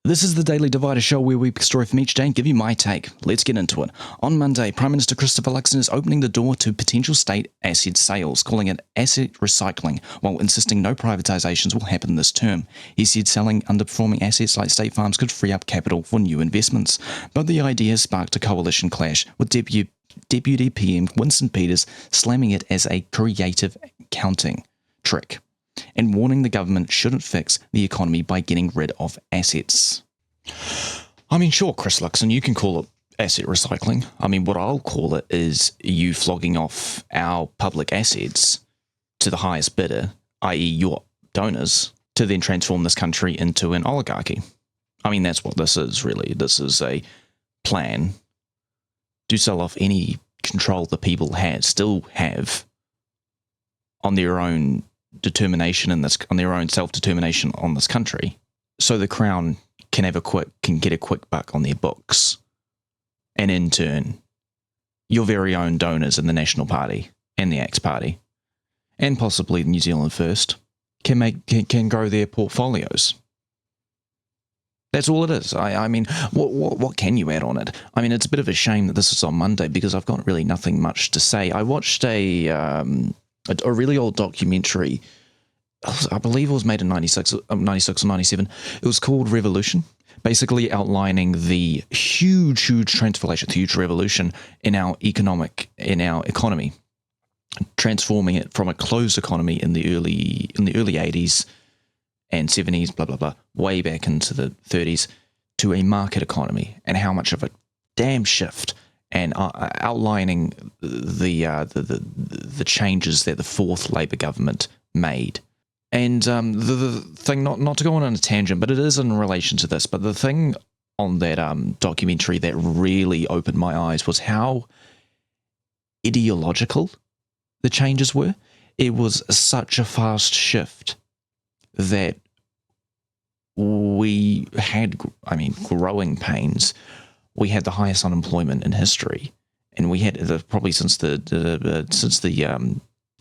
This is the Daily Divider show where we pick a story from each day and give you my take. Let's get into it. On Monday, Prime Minister Christopher Luxon is opening the door to potential state asset sales, calling it asset recycling, while insisting no privatisations will happen this term. He said selling underperforming assets like state farms could free up capital for new investments. But the idea sparked a coalition clash, with Deputy PM Winston Peters slamming it as a creative accounting trick, and warning the government shouldn't fix the economy by getting rid of assets. I mean, sure, Chris Luxon, you can call it asset recycling. I mean, what I'll call it is you flogging off our public assets to the highest bidder, i.e. your donors, to then transform this country into an oligarchy. I mean, that's what this is, really. This is a plan to sell off any control the people still have on their own determination on their own self-determination on this country, so the Crown can get a quick buck on their books, and in turn, your very own donors in the National Party and the Axe Party, and possibly New Zealand First, can grow their portfolios. That's all it is. I mean, what can you add on it? I mean, it's a bit of a shame that this is on Monday because I've got really nothing much to say. I watched a really old documentary. I believe it was made in 96 or 97. It was called Revolution, basically outlining the huge transformation, huge revolution in our economy, transforming it from a closed economy in the early 80s and 70s, blah blah blah, way back into the 30s, to a market economy, and how much of a damn shift, and outlining the changes that the fourth Labour government made. And the thing, not to go on a tangent, but it is in relation to this, but the thing on that documentary that really opened my eyes was how ideological the changes were. It was such a fast shift that we had, growing pains. We had the highest unemployment in history, and we had probably since the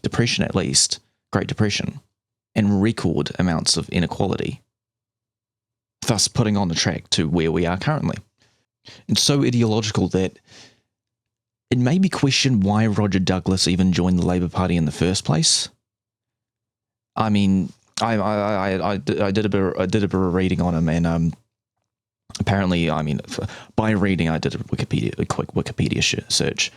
Depression, at least, Great Depression, and record amounts of inequality, thus putting on the track to where we are currently. And so ideological that it made me question why Roger Douglas even joined the Labour Party in the first place. I mean, I did a bit of reading on him, and apparently, I mean, by reading, I did a quick Wikipedia search.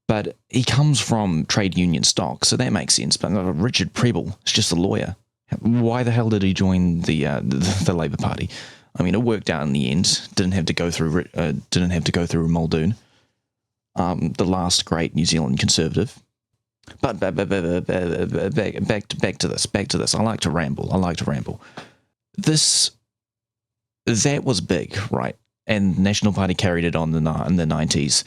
But he comes from trade union stock, so that makes sense. But Richard Prebble is just a lawyer. Why the hell did he join the Labour Party? I mean, it worked out in the end. Didn't have to go through Muldoon, the last great New Zealand Conservative. But back to this. I like to ramble. That was big, right? And National Party carried it on in the 90s.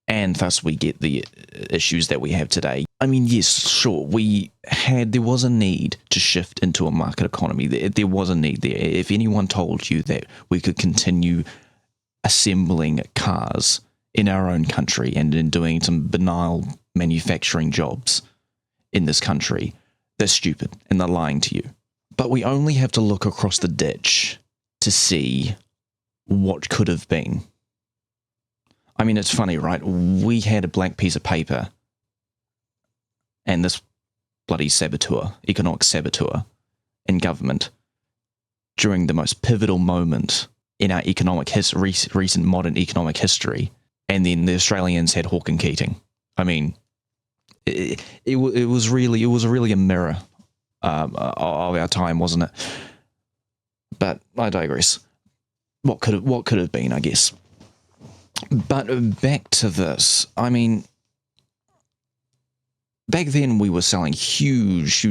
And thus we get the issues that we have today. I mean, yes, sure, there was a need to shift into a market economy. There was a need there. If anyone told you that we could continue assembling cars in our own country and in doing some banal manufacturing jobs in this country, they're stupid and they're lying to you. But we only have to look across the ditch to see what could have been. I mean, it's funny, right? We had a blank piece of paper, and this bloody economic saboteur in government during the most pivotal moment in our recent modern economic history, and then the Australians had Hawke and Keating. I mean, it was really a mirror of our time, wasn't it? But I digress. What could have been, I guess. But back to this. I mean, back then we were selling huge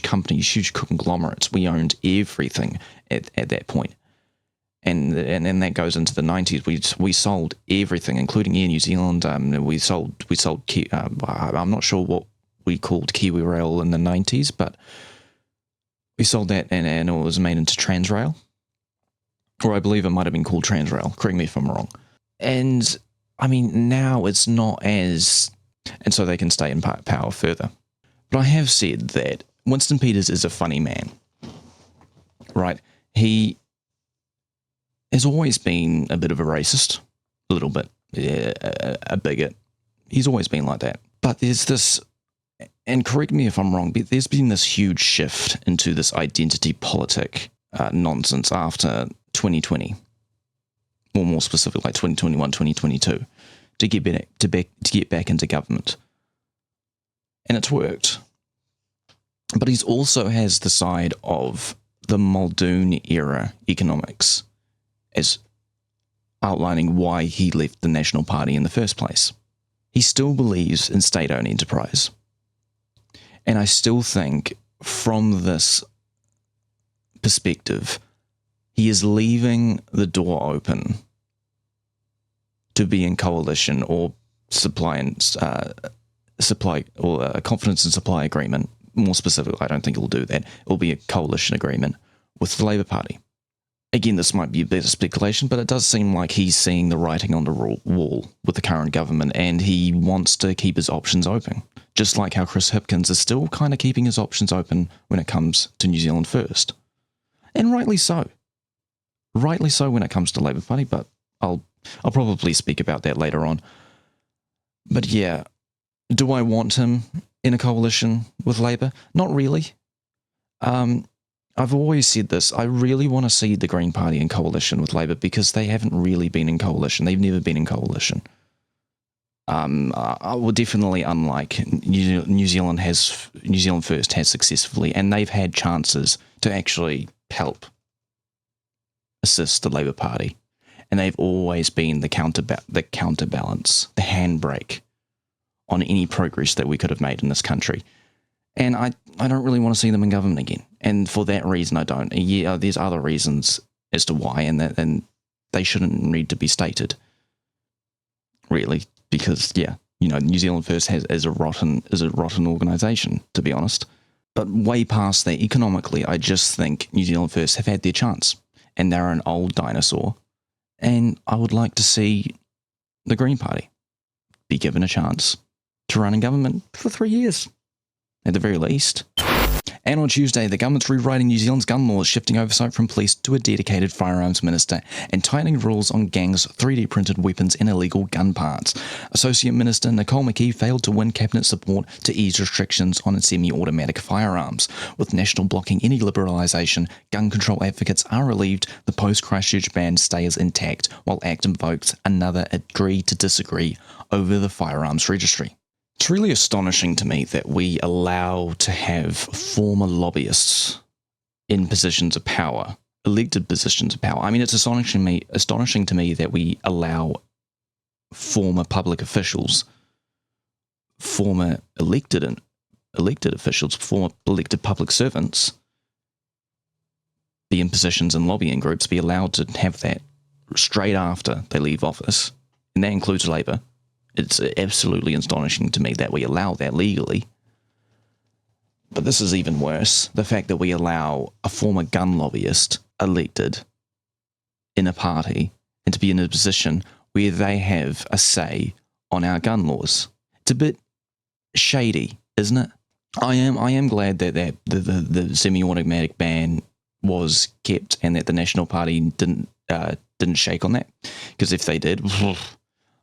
companies, huge conglomerates. We owned everything at that point. And that goes into the 90s. We sold everything, including Air New Zealand. We sold. I'm not sure what we called Kiwi Rail in the 90s, but we sold that, and it was made into Transrail. Or I believe it might have been called Transrail. Correct me if I'm wrong. And I mean, now it's not as... And so they can stay in power further. But I have said that Winston Peters is a funny man, right? he has always been a bit of a racist, a little bit, a bigot. He's always been like that. But there's this, and correct me if I'm wrong, but there's been this huge shift into this identity politic nonsense after 2020, or more specifically like 2021, 2022, to get back into government. And it's worked. But he's also has the side of the Muldoon era economics as outlining why he left the National Party in the first place. He still believes in state-owned enterprise. And I still think from this perspective, he is leaving the door open to be in coalition or supply or a confidence and supply agreement. More specifically, I don't think he'll do that. It'll be a coalition agreement with the Labour Party. Again, this might be a bit of speculation, but it does seem like he's seeing the writing on the wall with the current government, and he wants to keep his options open. Just like how Chris Hipkins is still kind of keeping his options open when it comes to New Zealand First. And rightly so. Rightly so when it comes to Labour Party, but I'll probably speak about that later on. But yeah, do I want him in a coalition with Labour? Not really. I've always said this. I really want to see the Green Party in coalition with Labour because they haven't really been in coalition. They've never been in coalition. Well, definitely unlike New Zealand First has successfully, and they've had chances to actually help assist the Labour Party, and they've always been the counterbalance, the handbrake on any progress that we could have made in this country. And I don't really want to see them in government again. And for that reason, I don't. Yeah, there's other reasons as to why, and they shouldn't need to be stated, really, because New Zealand First is a rotten organisation, to be honest. But way past that, economically, I just think New Zealand First have had their chance, and they're an old dinosaur. And I would like to see the Green Party be given a chance to run in government for 3 years, at the very least. And on Tuesday, the government's rewriting New Zealand's gun laws, shifting oversight from police to a dedicated firearms minister, and tightening rules on gangs, 3D printed weapons, and illegal gun parts. Associate Minister Nicole McKee failed to win cabinet support to ease restrictions on semi-automatic firearms. With National blocking any liberalisation, gun control advocates are relieved the post-Christchurch ban stays intact, while ACT invokes another agree to disagree over the firearms registry. It's really astonishing to me that we allow to have former lobbyists in positions of power, elected positions of power. I mean, it's astonishing to me that we allow former public officials, former elected officials, former elected public servants be in positions in lobbying groups, be allowed to have that straight after they leave office, and that includes Labour. It's absolutely astonishing to me that we allow that legally. But this is even worse. The fact that we allow a former gun lobbyist elected in a party and to be in a position where they have a say on our gun laws. It's a bit shady, isn't it? I am glad that the semi-automatic ban was kept and that the National Party didn't shake on that. Because if they did,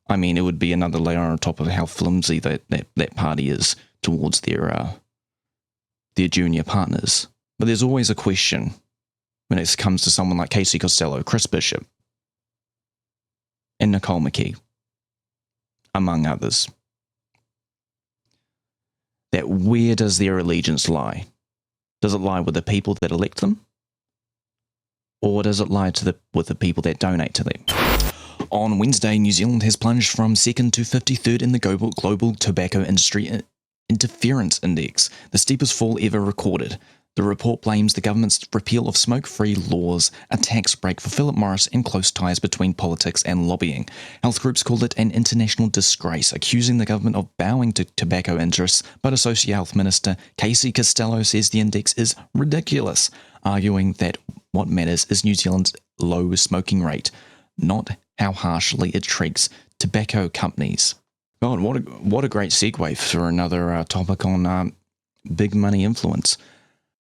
I mean, it would be another layer on top of how flimsy that party is towards their junior partners. But there's always a question when it comes to someone like Casey Costello, Chris Bishop, and Nicole McKee, among others, that where does their allegiance lie? Does it lie with the people that elect them? Or does it lie with the people that donate to them? On Wednesday, New Zealand has plunged from 2nd to 53rd in the Global Tobacco Industry Interference Index, the steepest fall ever recorded. The report blames the government's repeal of smoke-free laws, a tax break for Philip Morris, and close ties between politics and lobbying. Health groups called it an international disgrace, accusing the government of bowing to tobacco interests, but Associate Health Minister Casey Costello says the index is ridiculous, arguing that what matters is New Zealand's low smoking rate, not how harshly it treats tobacco companies. God, what a great segue for another topic on big money influence.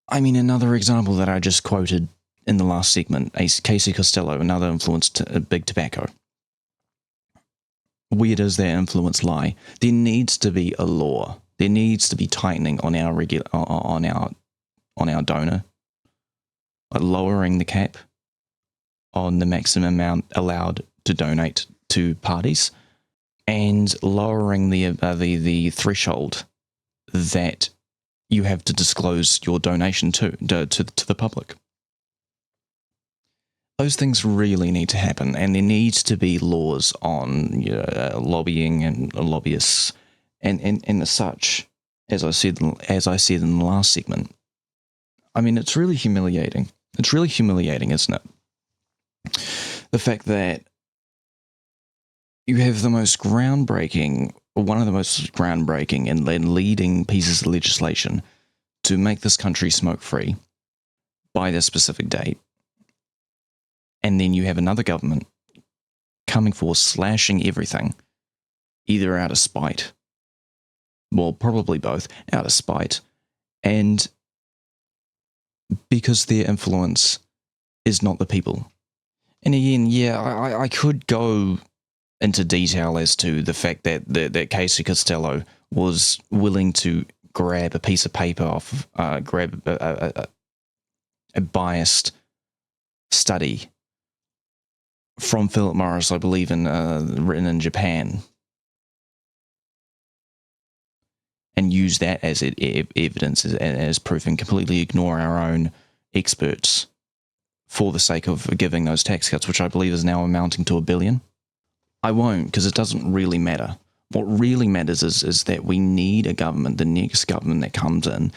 I mean, another example that I just quoted in the last segment, Casey Costello, another influence to big tobacco. Where does their influence lie? There needs to be a law. There needs to be tightening on our donor, lowering the cap on the maximum amount allowed to donate to parties, and lowering the threshold that you have to disclose your donation to the public. Those things really need to happen, and there needs to be laws on lobbying and lobbyists, and as such, as I said in the last segment. I mean, it's really humiliating. It's really humiliating, isn't it? The fact that you have one of the most groundbreaking and leading pieces of legislation to make this country smoke-free by this specific date. And then you have another government coming forward, slashing everything, either out of spite, well, probably both, out of spite, and because their influence is not the people. And again, yeah, I could go into detail as to the fact that Casey Costello was willing to grab a piece of paper off, grab a biased study from Philip Morris, I believe, written in Japan, and use that as evidence, as proof, and completely ignore our own experts for the sake of giving those tax cuts, which I believe is now amounting to $1 billion. I won't, because it doesn't really matter. What really matters is that we need a government, the next government that comes in,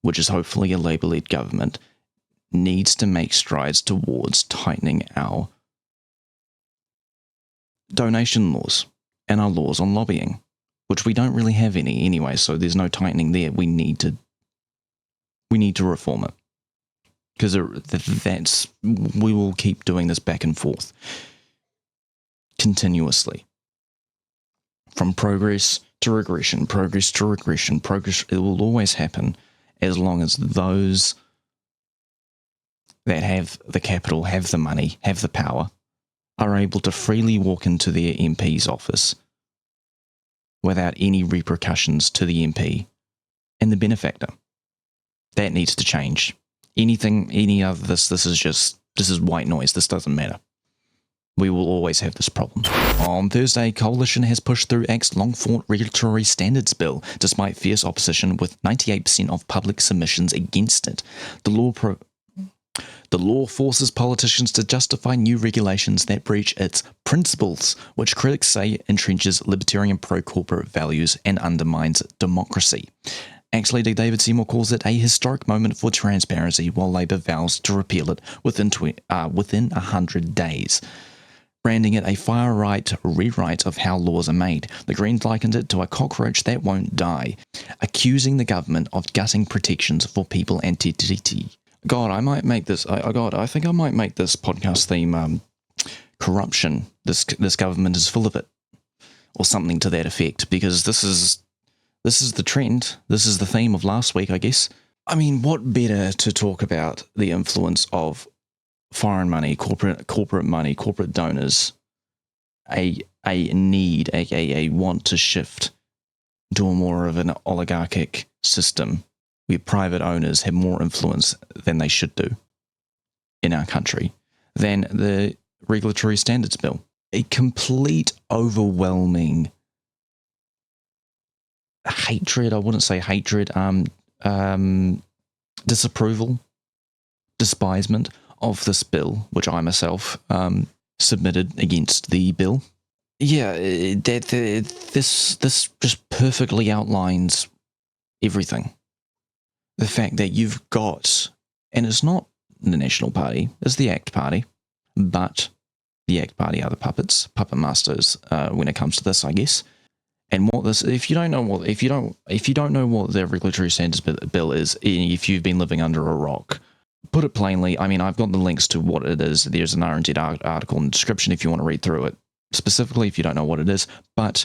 which is hopefully a Labour-led government, needs to make strides towards tightening our donation laws and our laws on lobbying, which we don't really have any anyway, so there's no tightening there. We need to reform it, because we will keep doing this back and forth continuously, from progress to regression, progress to regression, progress. It will always happen as long as those that have the capital, have the money, have the power, are able to freely walk into their MP's office without any repercussions to the MP and the benefactor. That needs to change. Any of this is white noise. This doesn't matter. We will always have this problem. On Thursday, Coalition has pushed through ACT's long-fought regulatory standards bill, despite fierce opposition, with 98% of public submissions against it. The law forces politicians to justify new regulations that breach its principles, which critics say entrenches libertarian pro-corporate values and undermines democracy. ACT leader David Seymour calls it a historic moment for transparency, while Labour vows to repeal it within 100 days. Branding it a far-right rewrite of how laws are made, the Greens likened it to a cockroach that won't die, accusing the government of gutting protections for people and TTT. God, I might make this. I think I might make this podcast theme corruption. This government is full of it, or something to that effect. Because this is the trend. This is the theme of last week, I guess. I mean, what better to talk about the influence of foreign money, corporate money, corporate donors, a want to shift to a more of an oligarchic system, where private owners have more influence than they should do in our country, than the regulatory standards bill. A complete, overwhelming hatred, I wouldn't say hatred, disapproval, despisement of this bill, which I myself submitted against the bill. Yeah, this just perfectly outlines everything. The fact that you've got, and it's not the National Party, it's the ACT Party, but the ACT Party are the puppet masters when it comes to this, I guess. And what this, if you don't know what the regulatory standards bill is, if you've been living under a rock, put it plainly. I mean, I've got the links to what it is. There's an RNZ article in the description if you want to read through it, specifically if you don't know what it is. But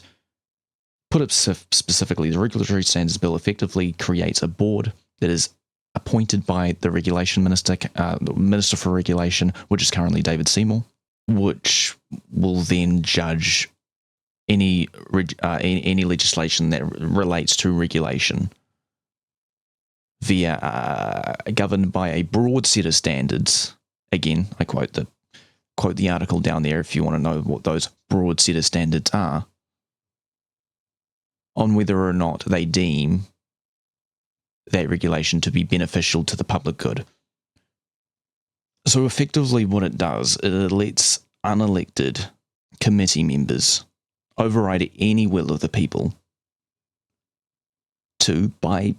put it specifically, the regulatory standards bill effectively creates a board that is a appointed by the regulation minister, Minister for Regulation, which is currently David Seymour, which will then judge any legislation that relates to regulation via governed by a broad set of standards. Again, I quote the article down there if you want to know what those broad set of standards are, on whether or not they deem that regulation to be beneficial to the public good. So effectively what it does, it lets unelected committee members override any will of the people to, by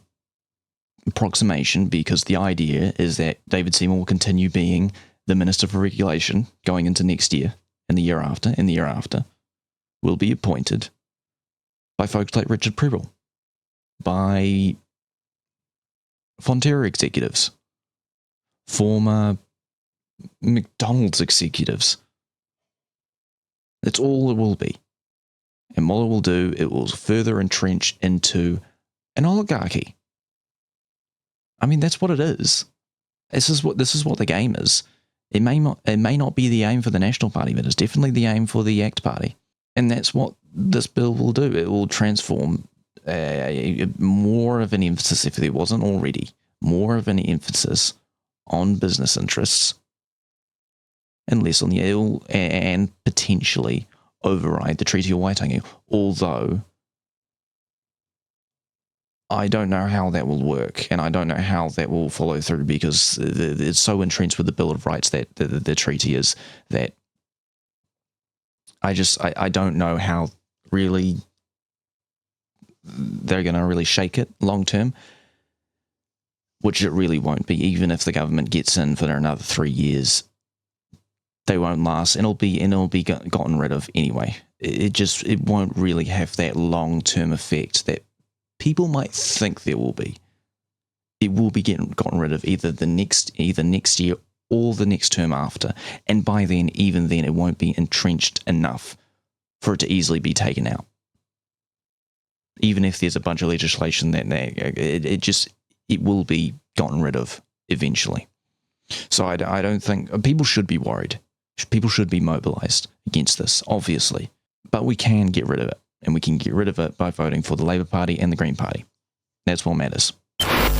approximation, because the idea is that David Seymour will continue being the Minister for Regulation going into next year, and the year after, and the year after, will be appointed by folks like Richard Prebble, by Fonterra executives, former McDonald's executives. That's all it will be. And what it will do, it will further entrench into an oligarchy. I mean, that's what it is. This is what the game is. It may not be the aim for the National Party, but it's definitely the aim for the ACT Party. And that's what this bill will do. It will transform more of an emphasis, if there wasn't already, more of an emphasis on business interests and less on the ill, and potentially override the Treaty of Waitangi. Although I don't know how that will work, and I don't know how that will follow through, because it's so entrenched with the Bill of Rights that the treaty is, that I don't know how really they're going to really shake it long term, which it really won't be. Even if the government gets in for another 3 years, they won't last, and it'll be gotten rid of anyway. It won't really have that long term effect that people might think there will be. It will be gotten rid of either next year or the next term after, and by then, even then, it won't be entrenched enough for it to easily be taken out. Even if there's a bunch of legislation that it will be gotten rid of eventually. So I don't think people should be worried. People should be mobilised against this, obviously, but we can get rid of it. And we can get rid of it by voting for the Labour Party and the Green Party. That's what matters.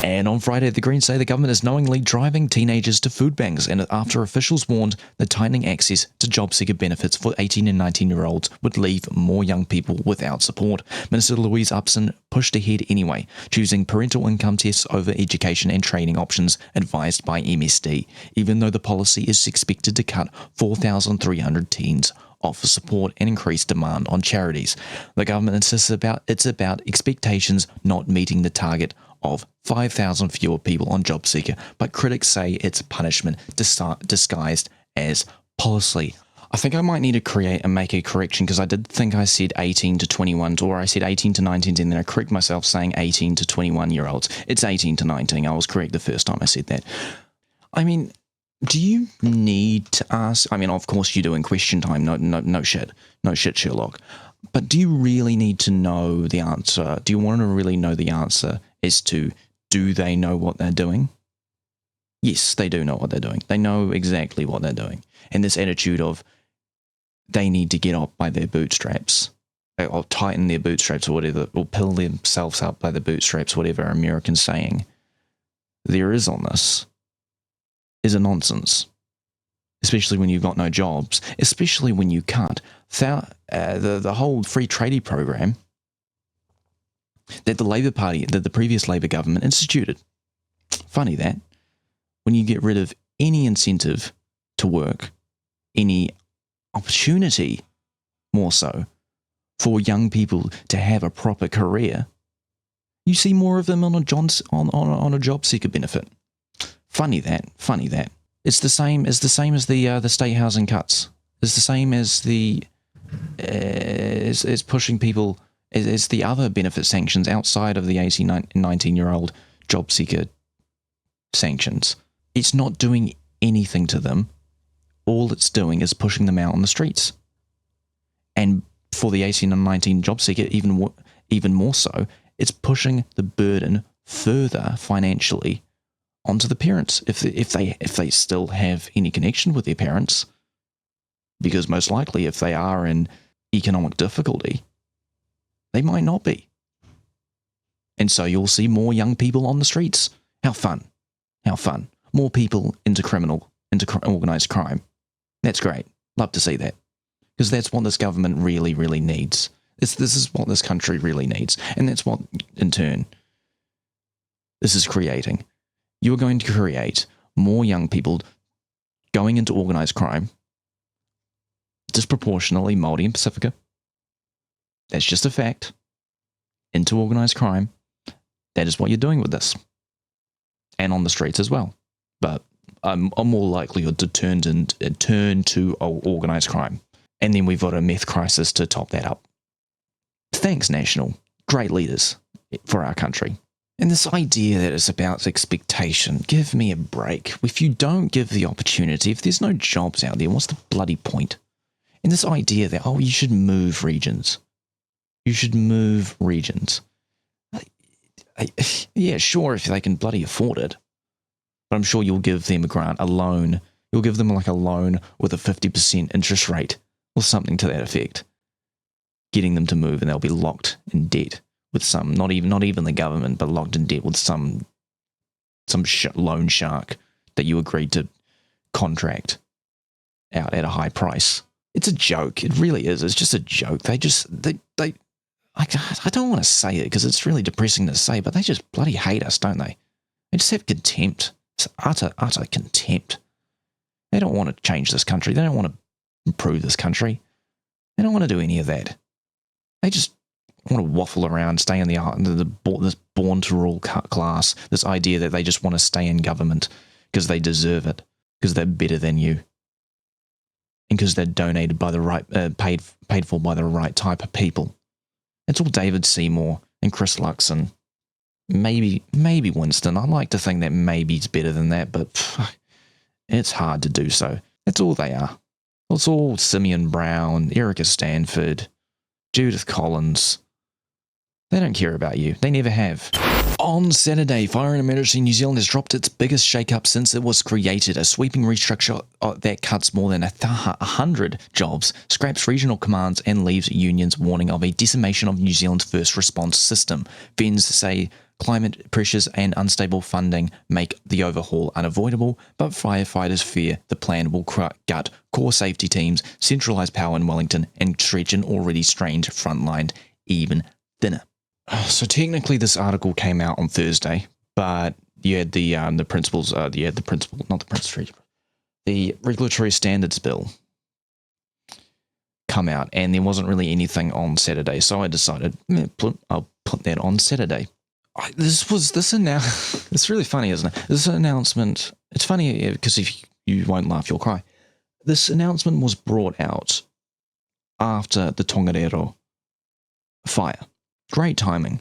And on Friday, the Greens say the government is knowingly driving teenagers to food banks, and after officials warned that tightening access to job seeker benefits for 18 and 19-year-olds would leave more young people without support, Minister Louise Upson pushed ahead anyway, choosing parental income tests over education and training options advised by MSD, even though the policy is expected to cut 4,300 teens off for support and increase demand on charities. The government insists it's about expectations not meeting the target of 5,000 fewer people on JobSeeker, but critics say it's punishment disguised as policy. I think I might need to create and make a correction, because I did think I said 18 to 21, or I said 18 to 19, and then I correct myself saying 18 to 21-year-olds. It's 18 to 19. I was correct the first time I said that. I mean, do you need to ask? I mean, of course you do in question time. No shit, Sherlock. But do you really need to know the answer? Do you want to really know the answer as to, do they know what they're doing? Yes, they do know what they're doing. They know exactly what they're doing. And this attitude of they need to get up by their bootstraps, or tighten their bootstraps, or whatever, or pull themselves up by the bootstraps, whatever Americans saying there is on this, is a nonsense. Especially when you've got no jobs, especially when you cut the whole free tradie program that the Labour Party, that the previous Labour government instituted. Funny that. When you get rid of any incentive to work, any opportunity, more so, for young people to have a proper career, you see more of them on a job seeker benefit. Funny that. It's the same as the state housing cuts. It's the same as is pushing people, as the other benefit sanctions outside of the 18 and 19-year-old job seeker sanctions. It's not doing anything to them. All it's doing is pushing them out on the streets. And for the 18 and 19 job seeker, even more so, it's pushing the burden further financially onto the parents if they still have any connection with their parents, because most likely if they are in economic difficulty, they might not be. And so you'll see more young people on the streets. How fun. How fun. More people into organised crime. That's great. Love to see that. Because that's what this government really, really needs. This is what this country really needs. And that's what, in turn, this is creating. You're going to create more young people going into organised crime, disproportionately Māori and Pacifica. That's just a fact. Into organised crime. That is what you're doing with this. And on the streets as well. But I'm more likely to turn to organised crime. And then we've got a meth crisis to top that up. Thanks, National. Great leaders for our country. And this idea that it's about expectation, give me a break. If you don't give the opportunity, if there's no jobs out there, what's the bloody point? And this idea that, you should move regions. You should move regions. Yeah, sure, if they can bloody afford it. But I'm sure you'll give them a loan. You'll give them like a loan with a 50% interest rate or something to that effect. Getting them to move, and they'll be locked in debt with some, not even the government, but locked in debt with some loan shark that you agreed to contract out at a high price. It's a joke. It really is. It's just a joke. I don't want to say it because it's really depressing to say, but they just bloody hate us, don't they? They just have contempt. It's utter contempt. They don't want to change this country. They don't want to improve this country. They don't want to do any of that. They just want to waffle around, stay in this born to rule class, this idea that they just want to stay in government because they deserve it, because they're better than you, and because they're donated by the right, paid for by the right type of people. It's all David Seymour and Chris Luxon. Maybe Winston. I like to think that maybe it's better than that, but it's hard to do so. That's all they are. It's all Simeon Brown, Erica Stanford, Judith Collins. They don't care about you. They never have. On Saturday, Fire and Emergency New Zealand has dropped its biggest shake-up since it was created. A sweeping restructure that cuts more than 100 jobs, scraps regional commands and leaves unions warning of a decimation of New Zealand's first response system. Fens say climate pressures and unstable funding make the overhaul unavoidable, but firefighters fear the plan will gut core safety teams, centralise power in Wellington, and stretch an already strained frontline even thinner. So technically this article came out on Thursday, but you had the Regulatory Standards Bill come out, and there wasn't really anything on Saturday, so I decided I'll put that on Saturday. It's really funny, isn't it? This announcement, it's funny because if you won't laugh, you'll cry. This announcement was brought out after the Tongariro fire. Great timing.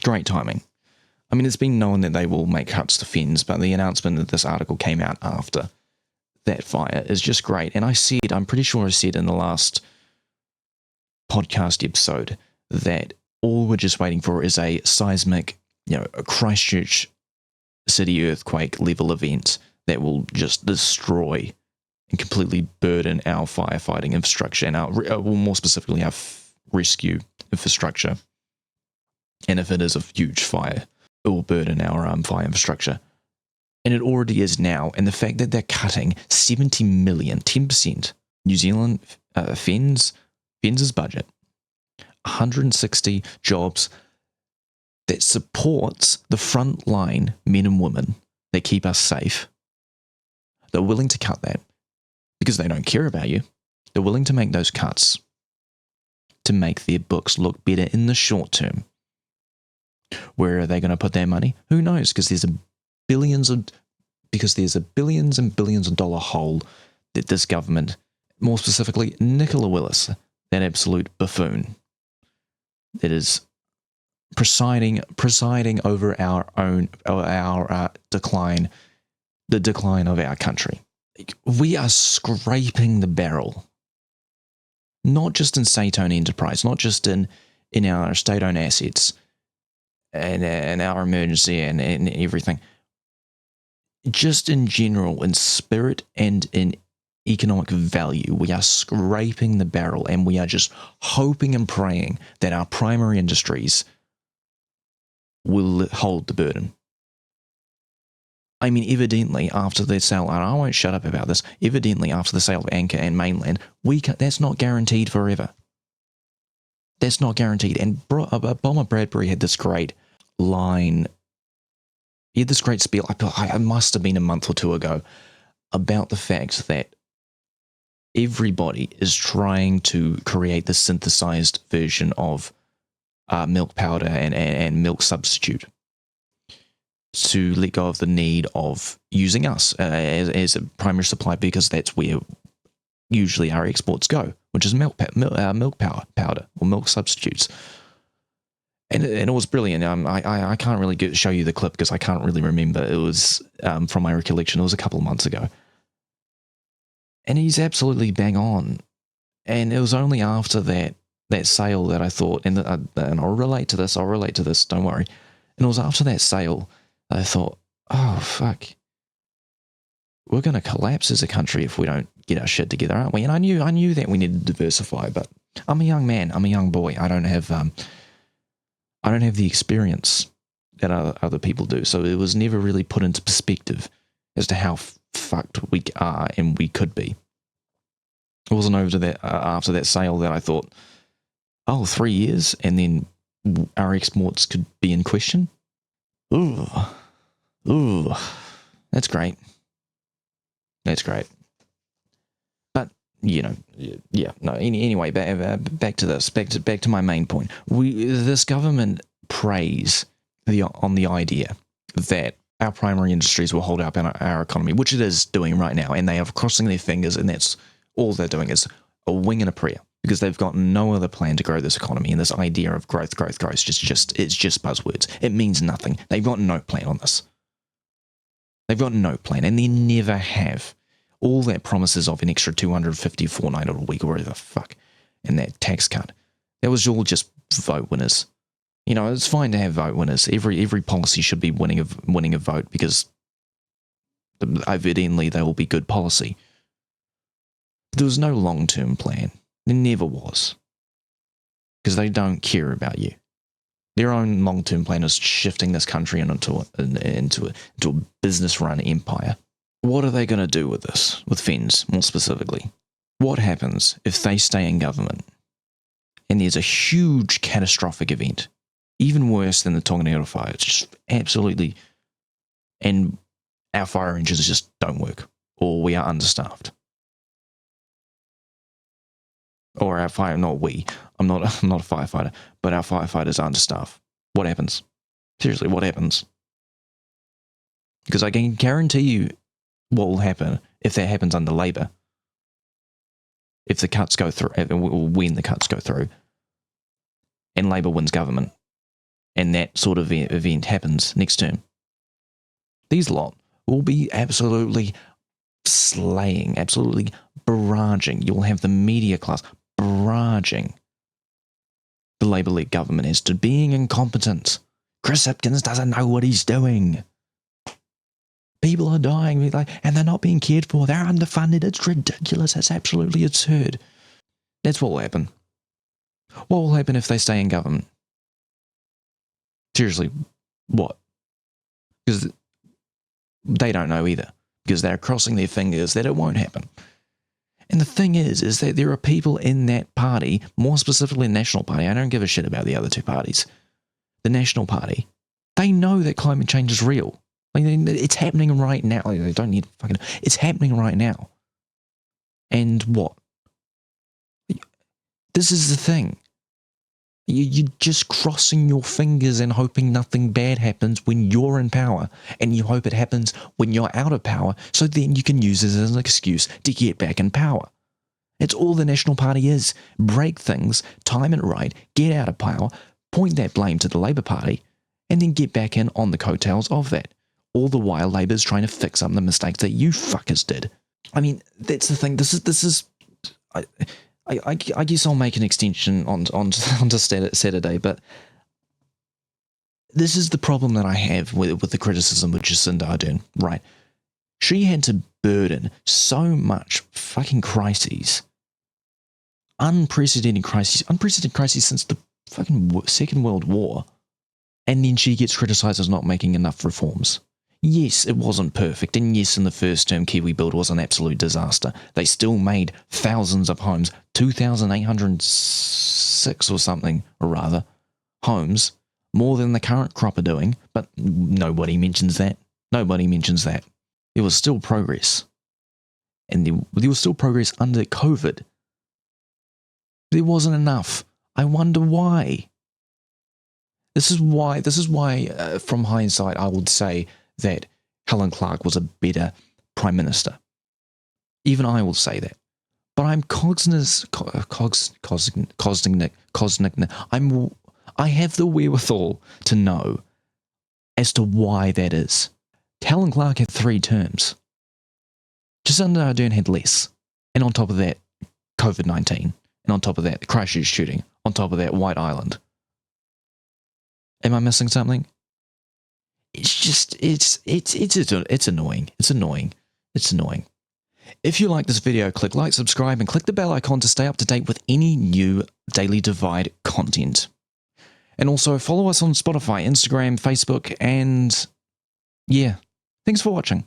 I mean, it's been known that they will make cuts to fens, but the announcement that this article came out after that fire is just great. And I'm pretty sure I said in the last podcast episode that all we're just waiting for is a seismic, a Christchurch city earthquake level event that will just destroy and completely burden our firefighting infrastructure and more specifically our rescue infrastructure. And if it is a huge fire, it will burden our fire infrastructure. And it already is now. And the fact that they're cutting 70 million, 10%, New Zealand Fens' budget, 160 jobs that supports the frontline men and women that keep us safe. They're willing to cut that because they don't care about you. They're willing to make those cuts to make their books look better in the short term. Where are they going to put their money? Who knows? Because there's a billions and billions of dollar hole that this government, more specifically Nicola Willis, that absolute buffoon, that is presiding over our decline, the decline of our country. We are scraping the barrel, not just in state-owned enterprise, not just in our state-owned assets and our emergency and everything. just in general, in spirit and in economic value, we are scraping the barrel, and we are just hoping and praying that our primary industries will hold the burden. I mean, evidently, after the sale, and I won't shut up about this, evidently, after the sale of Anchor and Mainland, that's not guaranteed forever. That's not guaranteed. And Bomber Bradbury had this great line. He had this great spiel, it must have been a month or two ago, about the fact that everybody is trying to create the synthesized version of milk powder and milk substitute to let go of the need of using us as a primary supply, because that's where usually our exports go, which is milk powder or milk substitutes. And it was brilliant. I can't really show you the clip because I can't really remember. It was from my recollection. It was a couple of months ago. And he's absolutely bang on. And it was only after that sale that I thought, and I'll relate to this, don't worry. And it was after that sale I thought, oh, fuck. We're going to collapse as a country if we don't get our shit together, aren't we? And I knew that we needed to diversify, but I'm a young man. I'm a young boy. I don't have the experience that other people do. So it was never really put into perspective as to how fucked we are and we could be. It wasn't after that sale that I thought, oh, 3 years and then our exports could be in question. Ooh, that's great. That's great. But, anyway, back to this, back to my main point. This government preys on the idea that our primary industries will hold up our economy, which it is doing right now, and they are crossing their fingers, and that's all they're doing is a wing and a prayer, because they've got no other plan to grow this economy, and this idea of growth, it's just buzzwords. It means nothing. They've got no plan on this. They've got no plan, and they never have. All that promises of an extra $250 fortnight or a week or whatever the fuck, and that tax cut, that was all just vote winners. It's fine to have vote winners. Every policy should be winning a vote, because evidently they will be good policy. But there was no long-term plan. There never was, because they don't care about you. Their own long-term plan is shifting this country into a business-run empire. What are they going to do with this, with FENZ more specifically? What happens if they stay in government and there's a huge catastrophic event, even worse than the Tonganiro fire? It's just absolutely, and our fire engines just don't work, or we are understaffed. Or I'm not a firefighter, but our firefighters are understaffed. What happens? Seriously, what happens? Because I can guarantee you what will happen if that happens under Labour. If the cuts go through, when the cuts go through, and Labour wins government, and that sort of event happens next term, these lot will be absolutely slaying, absolutely barraging. You'll have the media class barraging the Labour-led government as to being incompetent. Chris Hipkins doesn't know what he's doing. People are dying, and they're not being cared for. They're underfunded. It's ridiculous. It's absolutely absurd. That's what will happen. What will happen if they stay in government? Seriously, what? Because they don't know either. Because they're crossing their fingers that it won't happen. And the thing is that there are people in that party, more specifically the National Party. I don't give a shit about the other two parties. The National Party, they know that climate change is real. It's happening right now. They don't need fucking. It's happening right now. And what? This is the thing. You're just crossing your fingers and hoping nothing bad happens when you're in power, and you hope it happens when you're out of power, so then you can use it as an excuse to get back in power. It's all the National Party is. Break things, time it right, get out of power, point that blame to the Labour Party, and then get back in on the coattails of that. All the while, Labour's trying to fix up the mistakes that you fuckers did. I mean, that's the thing. This is. I guess I'll make an extension onto Saturday, but this is the problem that I have with the criticism of Jacinda Ardern, right? She had to burden so much fucking crises. Unprecedented crises since the fucking Second World War. And then she gets criticised as not making enough reforms. Yes, it wasn't perfect, and yes, in the first term, Kiwi Build was an absolute disaster. They still made thousands of homes, 2,806 or something, or rather, homes, more than the current crop are doing, but nobody mentions that. Nobody mentions that. There was still progress. And there was still progress under COVID. There wasn't enough. I wonder why. This is why, from hindsight, I would say that Helen Clark was a better Prime Minister. Even I will say that. But I'm I have the wherewithal to know as to why that is. Helen Clark had 3 terms. Jacinda Ardern had less. And on top of that, COVID-19. And on top of that, the Christchurch shooting. On top of that, White Island. Am I missing something? It's just, it's annoying. It's annoying. It's annoying. If you like this video, click like, subscribe, and click the bell icon to stay up to date with any new Daily Divide content. And also follow us on Spotify, Instagram, Facebook, and yeah. Thanks for watching.